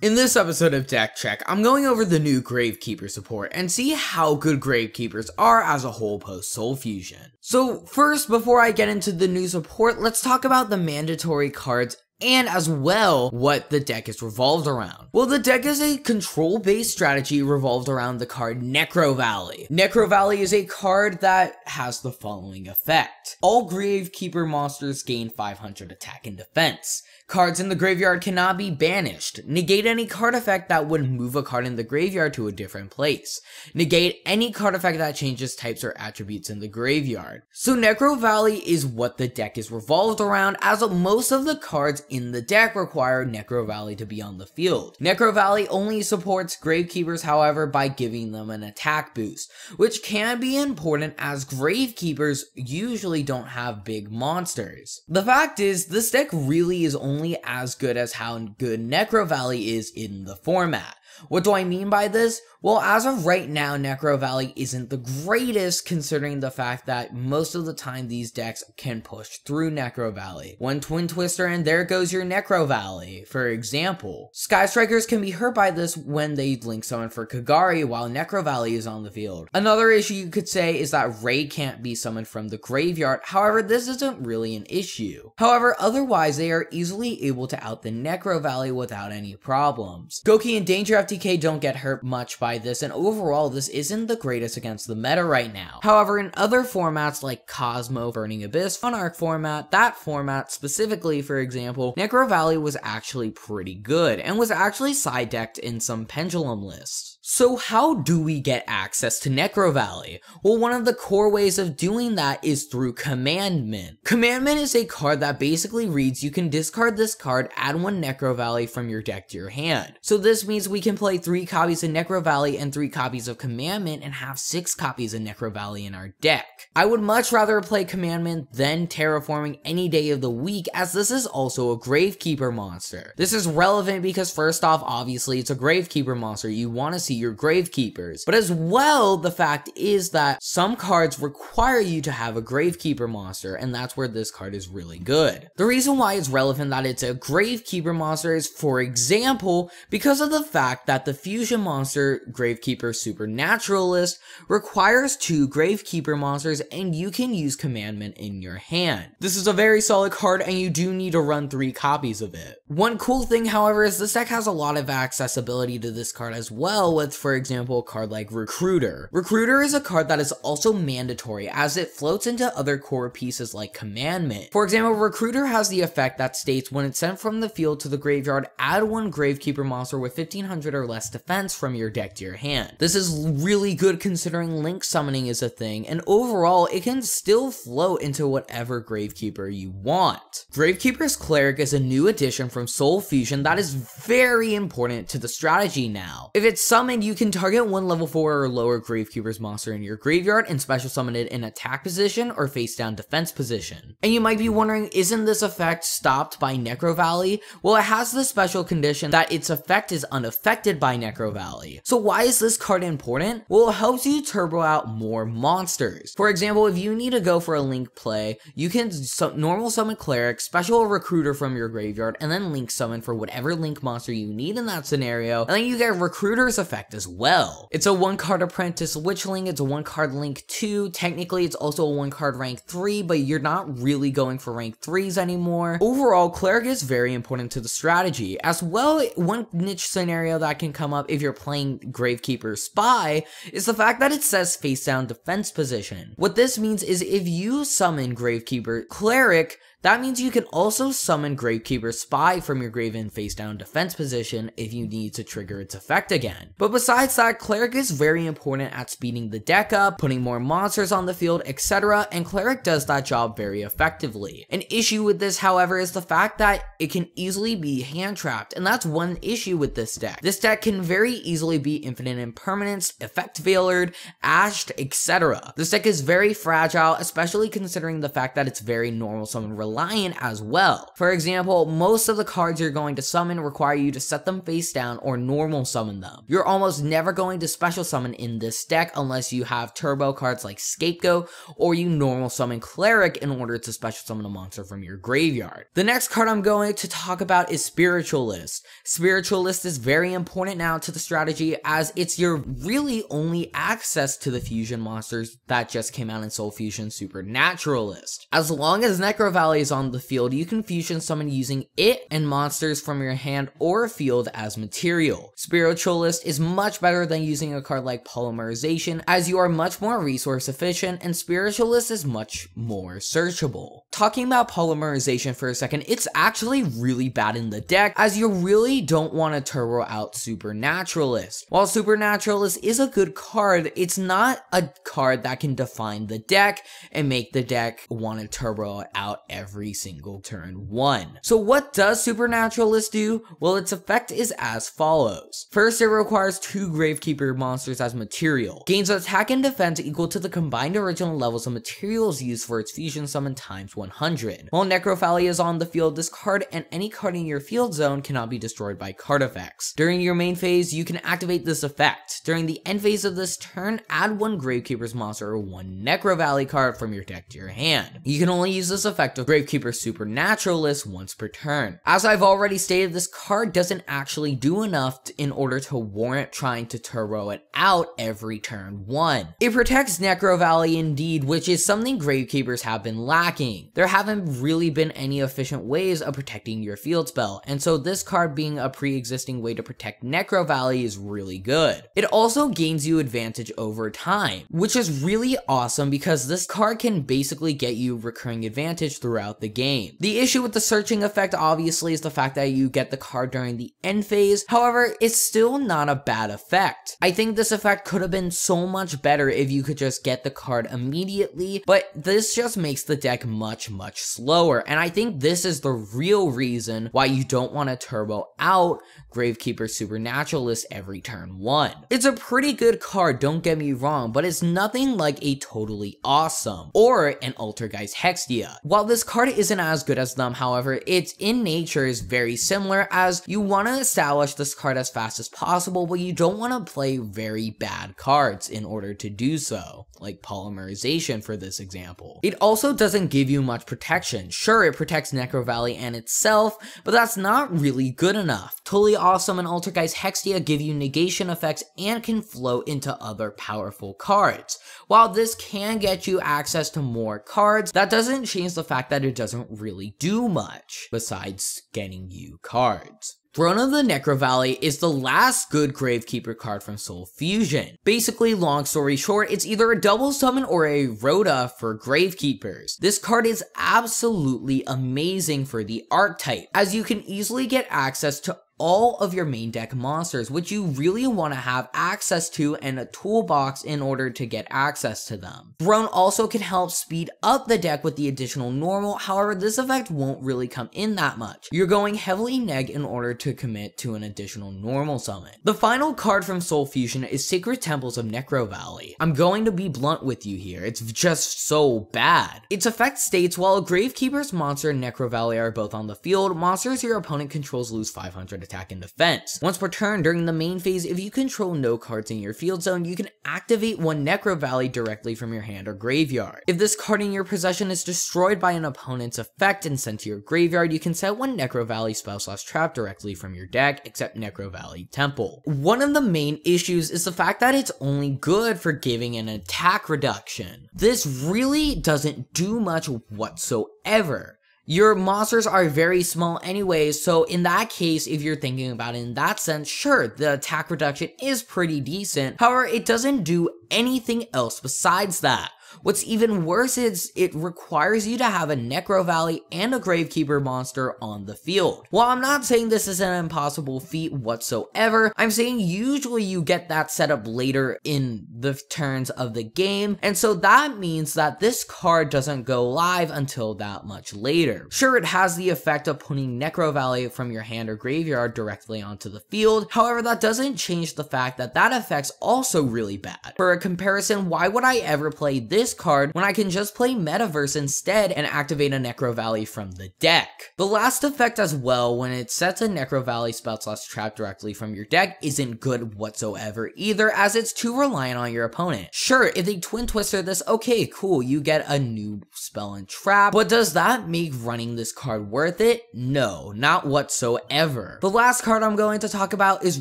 In this episode of Deck Check, I'm going over the new Gravekeeper support and see how good Gravekeepers are as a whole post Soul Fusion. So first, before I get into the new support, let's talk about the mandatory cards and as well what the deck is revolved around. Well, the deck is a control-based strategy revolved around the card Necro Valley. Necro Valley is a card that has the following effect. All Gravekeeper monsters gain 500 attack and defense. Cards in the graveyard cannot be banished. Negate any card effect that would move a card in the graveyard to a different place. Negate any card effect that changes types or attributes in the graveyard. So Necro Valley is what the deck is revolved around, as most of the cards in the deck require Necro Valley to be on the field. Necro Valley only supports Gravekeepers, however, by giving them an attack boost, which can be important as Gravekeepers usually don't have big monsters. The fact is, this deck really is only as good as how good Necro Valley is in the format. What do I mean by this? Well, as of right now, Necro Valley isn't the greatest, considering the fact that most of the time these decks can push through Necro Valley. One Twin Twister and there goes your Necro Valley. For example, Sky Strikers can be hurt by this when they link summon for Kagari while Necro Valley is on the field. Another issue you could say is that Raid can't be summoned from the graveyard, however this isn't really an issue. However, otherwise they are easily able to out the Necro Valley without any problems. Goki and Danger FTK don't get hurt much by this, and overall this isn't the greatest against the meta right now. However, in other formats like Cosmo, Burning Abyss, Fun Arc format, that format specifically, for example, Necro Valley was actually pretty good and was actually side decked in some Pendulum lists. So how do we get access to Necro Valley? Well, one of the core ways of doing that is through Commandant. Commandant is a card that basically reads, you can discard this card, add one Necro Valley from your deck to your hand. So this means we can play 3 copies of Necro Valley and 3 copies of Commandant and have 6 copies of Necro Valley in our deck. I would much rather play Commandant than Terraforming any day of the week, as this is also a Gravekeeper monster. This is relevant because first off, obviously it's a Gravekeeper monster, you want to see your Gravekeepers. But as well, the fact is that some cards require you to have a Gravekeeper monster, and that's where this card is really good. The reason why it's relevant that it's a Gravekeeper monster is, for example, because of the fact that the fusion monster Gravekeeper Supernaturalist requires 2 Gravekeeper monsters, and you can use Commandant in your hand. This is a very solid card, and you do need to run 3 copies of it. One cool thing, however, is this deck has a lot of accessibility to this card as well, with, for example, a card like Recruiter. Recruiter is a card that is also mandatory, as it floats into other core pieces like Commandant. For example, Recruiter has the effect that states when it's sent from the field to the graveyard, add 1 Gravekeeper monster with 1500 or less defense from your deck to your hand. This is really good considering link summoning is a thing, and overall it can still float into whatever Gravekeeper you want. Gravekeeper's Cleric is a new addition from Soul Fusion that is very important to the strategy now. If it's summoned, you can target 1 level 4 or lower Gravekeeper's monster in your graveyard and special summon it in attack position or face down defense position. And you might be wondering, isn't this effect stopped by Necro Valley? Well, it has the special condition that its effect is unaffected by Necro Valley. So why is this card important? Well, it helps you turbo out more monsters. For example, if you need to go for a link play, you can normal summon Cleric, special Recruiter from your graveyard, and then link summon for whatever link monster you need in that scenario, and then you get Recruiter's effect as well. It's a 1-card Apprentice Witchling, it's a 1-card Link 2, technically it's also a 1-card rank 3, but you're not really going for rank 3s anymore. Overall, Cleric is very important to the strategy. As well, one niche scenario that can come up if you're playing Gravekeepers Spy is the fact that it says face down defense position. What this means is if you summon Gravekeeper Cleric, that means you can also summon Gravekeeper Spy from your grave in face down defense position if you need to trigger its effect again. But besides that, Cleric is very important at speeding the deck up, putting more monsters on the field, etc., and Cleric does that job very effectively. An issue with this, however, is the fact that it can easily be hand trapped, and that's one issue with this deck. This deck can very easily be infinite impermanence, effect veilered, ashed, etc. This deck is very fragile, especially considering the fact that it's very normal summon reliant as well. For example, most of the cards you're going to summon require you to set them face down or normal summon them. You're almost never going to special summon in this deck unless you have turbo cards like Scapegoat, or you normal summon Cleric in order to special summon a monster from your graveyard. The next card I'm going to talk about is Spiritualist. Spiritualist is very important now to the strategy, as it's your really only access to the fusion monsters that just came out in Soul Fusion Supernaturalist. As long as Necro Valley is on the field, you can fusion summon using it and monsters from your hand or field as material. Spiritualist is much better than using a card like Polymerization, as you are much more resource efficient, and Spiritualist is much more searchable. Talking about Polymerization for a second, it's actually really bad in the deck, as you really don't want to turbo out Supernaturalist. While Supernaturalist is a good card, it's not a card that can define the deck and make the deck want to turbo out every single turn 1. So what does Supernaturalist do? Well, its effect is as follows. First, it requires 2 Gravekeeper monsters as material. Gains attack and defense equal to the combined original levels of materials used for its fusion summon times 100. While Necro Valley is on the field, this card and any card in your field zone cannot be destroyed by card effects. During your main phase, you can activate this effect. During the end phase of this turn, add 1 Gravekeeper's monster or 1 Necro Valley card from your deck to your hand. You can only use this effect of Gravekeeper Supernaturalist once per turn. As I've already stated, this card doesn't actually do enough in order to warrant trying to turbo it out every turn 1. It protects Necro Valley indeed, which is something Gravekeepers have been lacking. There haven't really been any efficient ways of protecting your field spell, and so this card being a pre-existing way to protect Necro Valley is really good. It also gains you advantage over time, which is really awesome because this card can basically get you recurring advantage throughout the game. The issue with the searching effect obviously is the fact that you get the card during the end phase. However, it's still not a bad effect. I think this effect could have been so much better if you could just get the card immediately, but this just makes the deck much slower, and I think this is the real reason why you don't want to turbo out Gravekeeper Supernaturalist every turn 1. It's a pretty good card, don't get me wrong, but it's nothing like a totally awesome or an Altergeist Hextia. While this card isn't as good as them, however, its in nature is very similar, as you want to establish this card as fast as possible, but you don't want to play very bad cards in order to do so, like Polymerization for this example. It also doesn't give you much protection. Sure, it protects Necro Valley and itself, but that's not really good enough. Totally Awesome and Altergeist Hextia give you negation effects and can float into other powerful cards. While this can get you access to more cards, that doesn't change the fact that it doesn't really do much besides getting you cards. Throne of the Necro Valley is the last good Gravekeeper card from Soul Fusion. Basically, long story short, it's either a double summon or a Rhoda for Gravekeepers. This card is absolutely amazing for the archetype, as you can easily get access to all of your main deck monsters, which you really want to have access to and a toolbox in order to get access to them. Throne also can help speed up the deck with the additional normal, however this effect won't really come in that much. You're going heavily neg in order to commit to an additional normal summon. The final card from Soul Fusion is Sacred Temples of Necro Valley. I'm going to be blunt with you here, it's just so bad. Its effect states, while a Gravekeeper's monster and Necro Valley are both on the field, monsters your opponent controls lose 500 attack and defense. Once per turn during the main phase, if you control no cards in your field zone, you can activate 1 Necro Valley directly from your hand or graveyard. If this card in your possession is destroyed by an opponent's effect and sent to your graveyard, you can set 1 Necro Valley spell/trap directly from your deck, except Necro Valley Temple. One of the main issues is the fact that it's only good for giving an attack reduction. This really doesn't do much whatsoever. Your monsters are very small anyways, so in that case, if you're thinking about it in that sense, sure, the attack reduction is pretty decent. However, it doesn't do anything else besides that. What's even worse is it requires you to have a Necro Valley and a Gravekeeper monster on the field. While I'm not saying this is an impossible feat whatsoever, I'm saying usually you get that set up later in the turns of the game, and so that means that this card doesn't go live until that much later. Sure, it has the effect of putting Necro Valley from your hand or graveyard directly onto the field, however that doesn't change the fact that that effect's also really bad. For a comparison, why would I ever play this this card when I can just play Metaverse instead and activate a Necro Valley from the deck. The last effect as well, when it sets a Necro Valley spell/trap directly from your deck, isn't good whatsoever either, as it's too reliant on your opponent. Sure, if they Twin Twister this, okay, cool, you get a new spell and trap, but does that make running this card worth it? No, not whatsoever. The last card I'm going to talk about is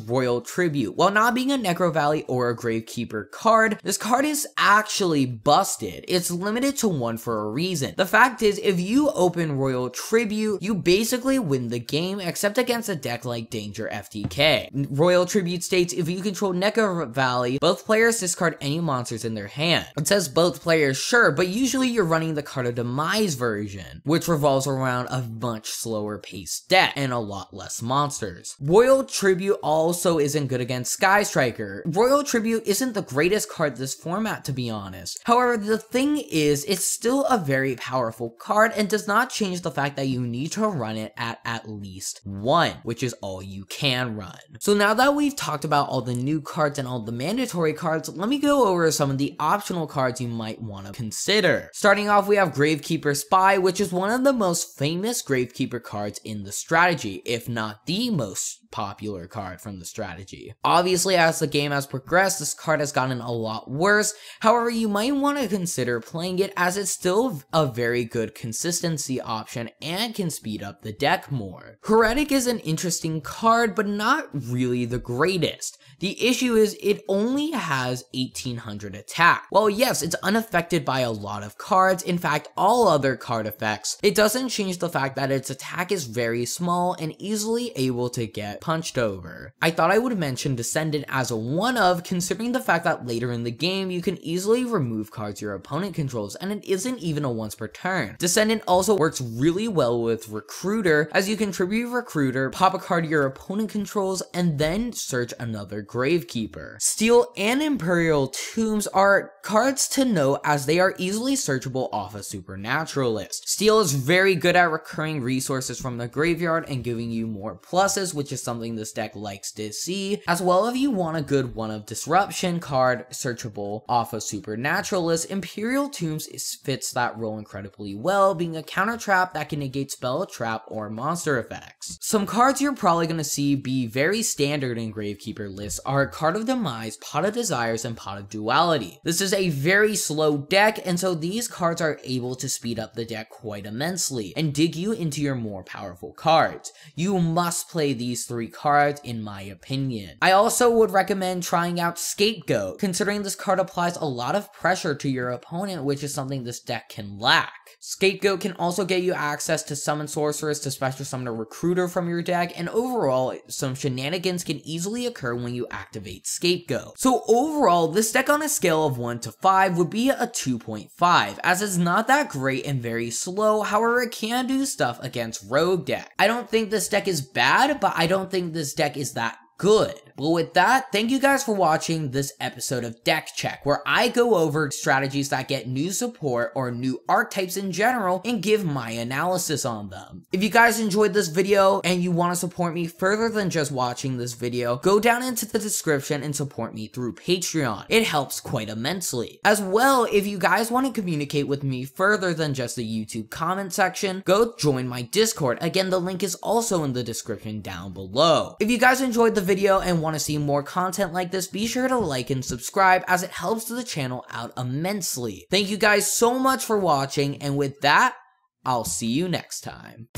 Royal Tribute. While not being a Necro Valley or a Gravekeeper card, this card is actually busted. It's limited to 1 for a reason. The fact is, if you open Royal Tribute, you basically win the game, except against a deck like Danger FTK. Royal Tribute states, if you control Necro Valley, both players discard any monsters in their hand. It says both players, sure, but usually you're running the Card of Demise version, which revolves around a much slower paced deck and a lot less monsters. Royal Tribute also isn't good against Sky Striker. Royal Tribute isn't the greatest card this format, to be honest. However, the thing is, it's still a very powerful card and does not change the fact that you need to run it at least 1, which is all you can run. So now that we've talked about all the new cards and all the mandatory cards, let me go over some of the optional cards you might want to consider. Starting off, we have Gravekeepers Spy, which is one of the most famous Gravekeeper cards in the strategy, if not the most popular card from the strategy. Obviously, as the game has progressed, this card has gotten a lot worse. However, you might want to consider playing it, as it's still a very good consistency option and can speed up the deck more. Heretic is an interesting card, but not really the greatest. The issue is it only has 1800 attack. While yes, it's unaffected by a lot of cards, in fact all other card effects, it doesn't change the fact that its attack is very small and easily able to get punched over. I thought I would mention Descendant as a one-of, considering the fact that later in the game you can easily remove cards your opponent controls, and it isn't even a once per turn. Descendant also works really well with Recruiter, as you can tribute Recruiter, pop a card your opponent controls, and then search another Gravekeeper. Steel and Imperial Tombs are cards to note, as they are easily searchable off a Supernaturalist. Steel is very good at recurring resources from the graveyard and giving you more pluses, which is something this deck likes to see, as well. If you want a good one of Disruption card searchable off a Supernaturalist, Imperial Tombs fits that role incredibly well, being a counter trap that can negate spell, trap, or monster effects. Some cards you're probably going to see be very standard in Gravekeeper lists are Card of Demise, Pot of Desires, and Pot of Duality. This is a very slow deck, and so these cards are able to speed up the deck quite immensely and dig you into your more powerful cards. You must play these 3 cards in my opinion. I also would recommend trying out Scapegoat, considering this card applies a lot of pressure to your opponent, which is something this deck can lack. Scapegoat can also get you access to Summon Sorceress to special summon a Recruiter from your deck, and overall, some shenanigans can easily occur when you activate Scapegoat. So overall, this deck on a scale of 1 to 5 would be a 2.5, as it's not that great and very slow. However, it can do stuff against rogue deck. I don't think this deck is bad, but I don't think this deck is that good. Well, with that, thank you guys for watching this episode of Deck Check, where I go over strategies that get new support or new archetypes in general and give my analysis on them. If you guys enjoyed this video and you want to support me further than just watching this video, go down into the description and support me through Patreon. It helps quite immensely. As well, if you guys want to communicate with me further than just the YouTube comment section, go join my Discord. Again, the link is also in the description down below. If you guys enjoyed the video and want to see more content like this, be sure to like and subscribe, as it helps the channel out immensely. Thank you guys so much for watching, and with that, I'll see you next time.